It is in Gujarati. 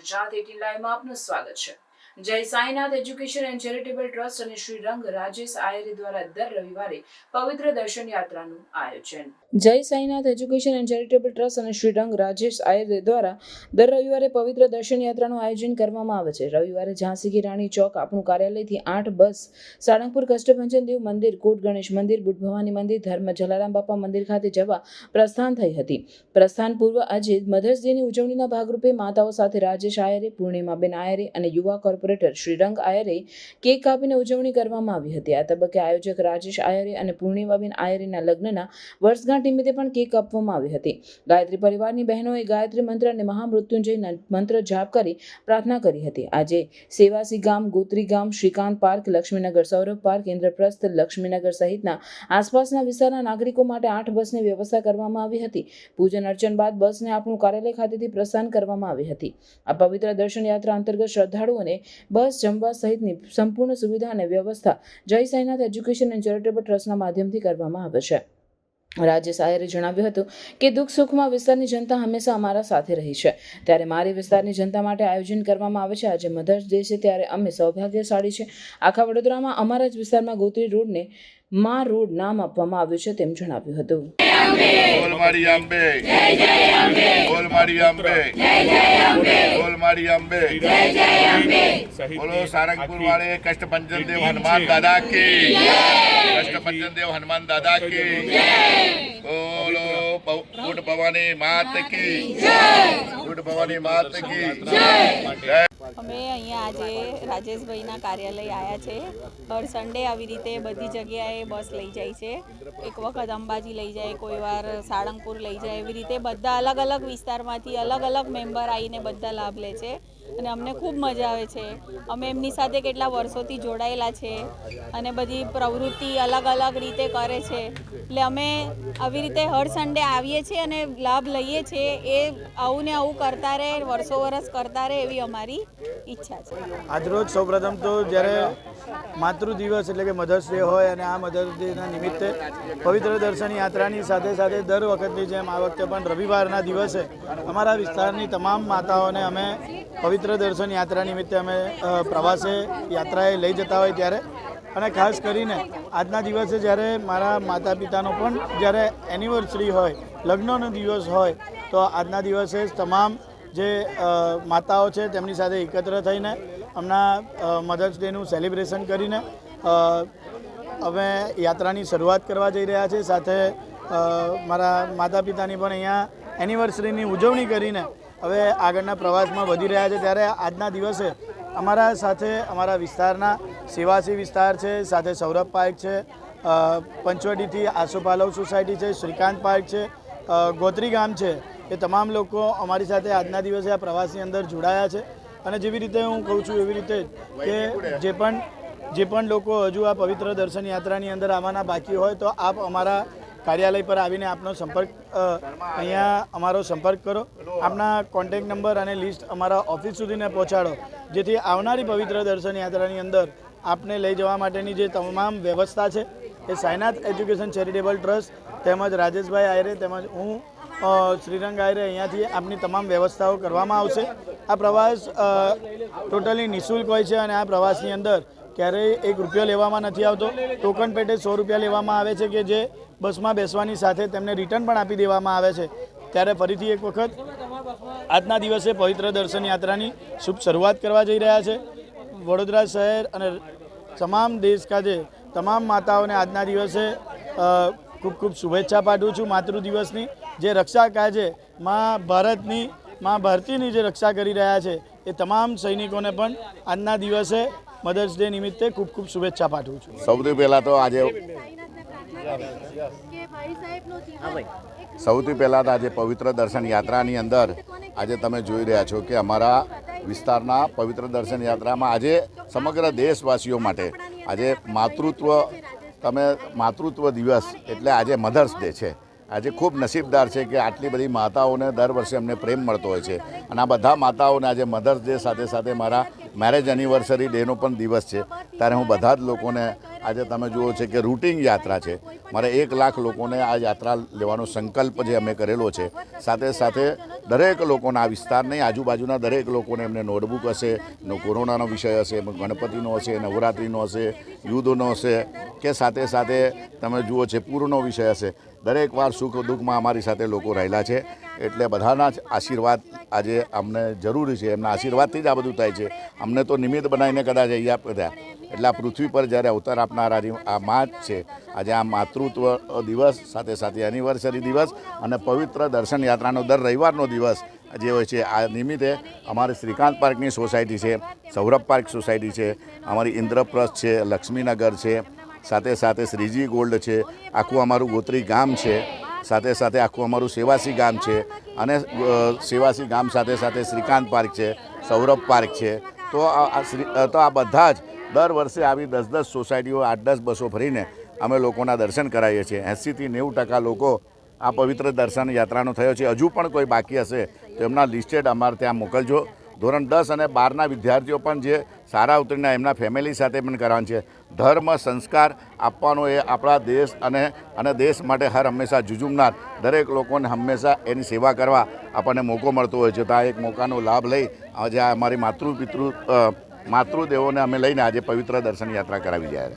ગુજરાત 18 લાઈવમાં આપનું સ્વાગત છે। જય Sainath education and charitable trust અને શ્રી રંગ રાજેશ આયરે દ્વારા દર રવિવારે પવિત્ર દર્શન યાત્રાનું આયોજન। જય Sainath education and charitable trust અને શ્રી રંગ રાજેશ આયરે દ્વારા દર રવિવારે પવિત્ર દર્શન યાત્રાનું આયોજન કરવામાં આવે છે। રવિવારે ઝાંસી કી રાણી ચોક આપણું કાર્યાલયથી 8 બસ સાળંગપુર કષ્ટભંજન દેવ મંદિર, કોટ ગણેશ મંદિર, બુટ ભવાની મંદિર, ધર્મ જલારામ બાપા મંદિર ખાતે જવા પ્રસ્થાન થઈ હતી। પ્રસ્થાન પૂર્વ આજે મધર્સ ડેની ઉજવણીના ભાગરૂપે માતાઓ સાથે રાજેશ આયરે, પૂર્ણિમાબેન આયરે અને યુવા કોર્પોરેટર શ્રીરંગ આયરે કેક કાપીને ઉજવણી કરવામાં આવી હતી। આ તબક્કે આયોજક રાજેશ આયરે અને પૂર્ણિમાબેન આયરેના લગ્નના વર્ષગાંઠ નિમિત્તે પણ કેક કાપવામાં આવી હતી। ગાયત્રી પરિવારની બહેનોએ ગાયત્રી મંત્ર અને મહામૃત્યુંજય મંત્ર જાપ કરી પ્રાર્થના કરી હતી। આજે સેવાસી ગામ, ગોત્રી ગામ, શ્રીકાંત પાર્ક, લક્ષ્મીનગર સૌરભ પાર્ક, ઇન્દ્રપ્રસ્થ, લક્ષ્મીનગર સહિતના આસપાસના વિસ્તારના નાગરિકો માટે 8 બસની વ્યવસ્થા કરવામાં આવી હતી। પૂજન અર્ચન બાદ બસને આપણું કાર્યાલય ખાતેથી પ્રસ્થાન કરવામાં આવી હતી। આ પવિત્ર દર્શન યાત્રા અંતર્ગત શ્રદ્ધાળુઓને બસ, જમવા સહિતની સંપૂર્ણ સુવિધા અને વ્યવસ્થા જય સાઈનાથ એજ્યુકેશન એન્ડ ચેરિટેબલ ટ્રસ્ટના માધ્યમથી કરવામાં આવે છે। રાજેશ આયરે જણાવ્યું હતું કે દુઃખ સુખમાં વિસ્તારની જનતા હંમેશા અમારા સાથે રહી છે, ત્યારે મારી વિસ્તારની જનતા માટે આયોજન કરવામાં આવે છે। આજે મધર્સ ડે છે, ત્યારે અમે સૌભાગ્યશાળી છે। આખા વડોદરામાં અમારા જ વિસ્તારમાં ગોત્રી રોડને માં રોડ નામ આપવામાં આવ્યું છે, તેમ જણાવ્યું હતું। બોલ મારી અંબે, જય જય અંબે, બોલ મારી અંબે, જય જય અંબે, બોલ મારી અંબે, જય જય અંબે। બોલો સારંગપુર वाले कष्टभंजन देव हनुमान दादा की जय, कष्टभंजन देव हनुमान दादा की जय। बोलो बूट भवानी मात की जय, बूट भवानी मात की जय। અમે અહીંયા આજે રાજેશભાઈના કાર્યાલય આવ્યા છે। હર સન્ડે આવી રીતે બધી જગ્યાએ બસ લઈ જાય છે। એક વખત અંબાજી લઈ જાય, કોઈ વાર સાળંગપુર લઈ જાય, એવી રીતે બધા અલગ અલગ વિસ્તારમાંથી અલગ અલગ મેમ્બર આવીને બધા લાભ લે છે અને અમને ખૂબ મજા આવે છે। અમે એમની સાથે કેટલા વર્ષોથી જોડાયેલા છે અને બધી પ્રવૃત્તિ અલગ અલગ રીતે કરે છે, એટલે અમે આવી રીતે હર સન્ડે આવીએ છીએ અને લાભ લઈએ છીએ। એ આવું ને આવું કરતા રહે, વર્ષો વર્ષ કરતા રહે, એવી અમારી ઈચ્છા છે। આજરોજ સૌપ્રથમ તો જ્યારે માતૃ દિવસ એટલે કે મધર્સ ડે હોય અને આ મધર્સ ડેના નિમિત્તે પવિત્ર દર્શન યાત્રાની સાથે સાથે દર વખતની જેમ આ વખતે પણ રવિવારના દિવસે અમારા વિસ્તારની તમામ માતાઓને અમે પવિત્ર દર્શન યાત્રા નિમિત્તે અમે પ્રવાસે યાત્રાએ લઈ જતા હોય ત્યારે, અને ખાસ કરીને આજના દિવસે જ્યારે મારા માતા પિતાનો પણ જ્યારે એનિવર્સરી હોય, લગ્નનો દિવસ હોય, તો આજના દિવસે જ તમામ જે માતાઓ છે તેમની સાથે એકત્ર થઈને હમણાં મધર્સ ડેનું સેલિબ્રેશન કરીને અમે યાત્રાની શરૂઆત કરવા જઈ રહ્યા છીએ। સાથે મારા માતા પિતાની પણ અહીંયા એનિવર્સરીની ઉજવણી કરીને હવે આગળના પ્રવાસમાં વધી રહ્યા છે। ત્યારે આજના દિવસે અમારા સાથે અમારા વિસ્તારના સેવાસી વિસ્તાર છે, સાથે સૌરભ પાર્ક છે, પંચવટીથી આસોપાલવ સોસાયટી છે, શ્રીકાંત પાર્ક છે, ગોત્રી ગામ છે, એ તમામ લોકો અમારી સાથે આજના દિવસે આ પ્રવાસની અંદર જોડાયા છે। અને જેવી રીતે હું કહું છું એવી રીતે કે જે પણ લોકો હજુ આ પવિત્ર દર્શન યાત્રાની અંદર આવવાના બાકી હોય તો આપ અમારા કાર્યાલય પર આવીને આપનો સંપર્ક અહીંયા અમારો સંપર્ક કરો, આપના કોન્ટેક્ટ નંબર અને લિસ્ટ અમારા ઓફિસ સુધીને પહોંચાડો, જેથી આવનારી પવિત્ર દર્શન યાત્રાની અંદર આપને લઈ જવા માટેની જે તમામ વ્યવસ્થા છે એ સાઈનાથ એજ્યુકેશન ચેરિટેબલ ટ્રસ્ટ તેમજ રાજેશભાઈ આયરે તેમજ હું શ્રીરંગ આયરે અહીંયાથી આપની તમામ વ્યવસ્થાઓ કરવામાં આવશે। આ પ્રવાસ ટોટલી નિઃશુલ્ક હોય છે અને આ પ્રવાસની અંદર ક્યારેય 1 રૂપિયો લેવામાં નથી આવતો। ટોકન પેટે 100 રૂપિયા લેવામાં આવે છે કે જે બસમાં બેસવાની સાથે તેમને રિટર્ન પણ આપી દેવામાં આવે છે। ત્યારે ફરીથી એક વખત આજના દિવસે પવિત્ર દર્શન યાત્રાની શુભ શરૂઆત કરવા જઈ રહ્યા છે। વડોદરા શહેર અને તમામ દેશ ખાતે તમામ માતાઓને આજના દિવસે ખૂબ ખૂબ શુભેચ્છા પાઠવું છું માતૃ દિવસની। જે રક્ષા કાજે મા ભારતીની જે રક્ષા કરી રહ્યા છે એ તમામ સૈનિકોને પણ આજના દિવસે મધર્સ ડે નિમિત્તે ખૂબ ખૂબ શુભેચ્છા પાઠવું છું। સૌથી પહેલાં તો આજે પવિત્ર દર્શન યાત્રાની અંદર આજે તમે જોઈ રહ્યા છો કે અમારા વિસ્તારના પવિત્ર દર્શન યાત્રામાં આજે સમગ્ર દેશવાસીઓ માટે આજે માતૃત્વ દિવસ એટલે આજે મધર્સ ડે છે। આજે ખૂબ નસીબદાર છે કે આટલી બધી માતાઓને દર વર્ષે અમને પ્રેમ મળતો હોય છે અને આ બધા માતાઓને આજે મધર્સ ડે સાથે સાથે મારા મેરેજ એનિવર્સરી ડેનો પણ દિવસ છે। ત્યારે હું બધા જ લોકોને આજે તમે જુઓ છે કે રૂટિન યાત્રા છે, મારે 1 લાખ લોકોને આ યાત્રા લેવાનો સંકલ્પ જે અમે કરેલો છે, સાથે સાથે દરેક લોકોના આ વિસ્તારની આજુબાજુના દરેક લોકોને એમને નોટબુક હશે, કોરોનાનો વિષય હશે, ગણપતિનો હશે, નવરાત્રિનો હશે, યુદ્ધનો હશે કે સાથે સાથે તમે જુઓ છે પૂરનો વિષય હશે, દરેક વાર સુખ દુઃખમાં અમારી સાથે લોકો રહેલા છે. એટલે બધાના જ આશીર્વાદ આજે અમને જરૂરી છે. એમના આશીર્વાદથી જ આ બધું થાય છે. અમને તો નિમિત્ત બનાવીને કદાચ અહીંયા બધા એટલે આ પૃથ્વી પર જ્યારે અવતાર આપનાર આ માં જ છે. આજે આ માતૃત્વ દિવસ સાથે સાથે એનિવર્સરી દિવસ અને પવિત્ર દર્શન યાત્રાનો દર રવિવારનો દિવસ જે હોય છે, આ નિમિત્તે અમારી શ્રીકાંત પાર્કની સોસાયટી છે, સૌરભ પાર્ક સોસાયટી છે, અમારી ઇન્દ્રપ્રસ્થ છે, લક્ષ્મીનગર છે, સાથે સાથે શ્રીજી ગોલ્ડ છે, આખું અમારું ગોત્રી ગામ છે, સાથે સાથે આખું અમારું સેવાસી ગામ છે અને સેવાસી ગામ સાથે સાથે શ્રીકાંત પાર્ક છે, સૌરભ પાર્ક છે. તો આ બધા જ દર વર્ષે આવી 10-10 સોસાયટીઓ 8-10 બસો ફરીને અમે લોકોના દર્શન કરાવીએ છીએ. 80થી 90% લોકો આ પવિત્ર દર્શન યાત્રાનો થયો છે. હજુ પણ કોઈ બાકી હશે તો એમના લિસ્ટેડ અમારે ત્યાં મોકલજો. ધોરણ 10 અને 12ના વિદ્યાર્થીઓ પણ જે સારા ઉતરીને એમના ફેમિલી સાથે પણ કરવાનું છે. ધર્મ સંસ્કાર આપવાનો એ આપણા દેશ અને દેશ માટે હર હંમેશા ઝઝૂમનાર દરેક લોકોને હંમેશા એની સેવા કરવા આપણને મોકો મળતો હોય છે. તો આ એક મોકાનો લાભ લઈ આજે અમારી માતૃદેવોને અમે લઈને આજે પવિત્ર દર્શન યાત્રા કરાવી જાય.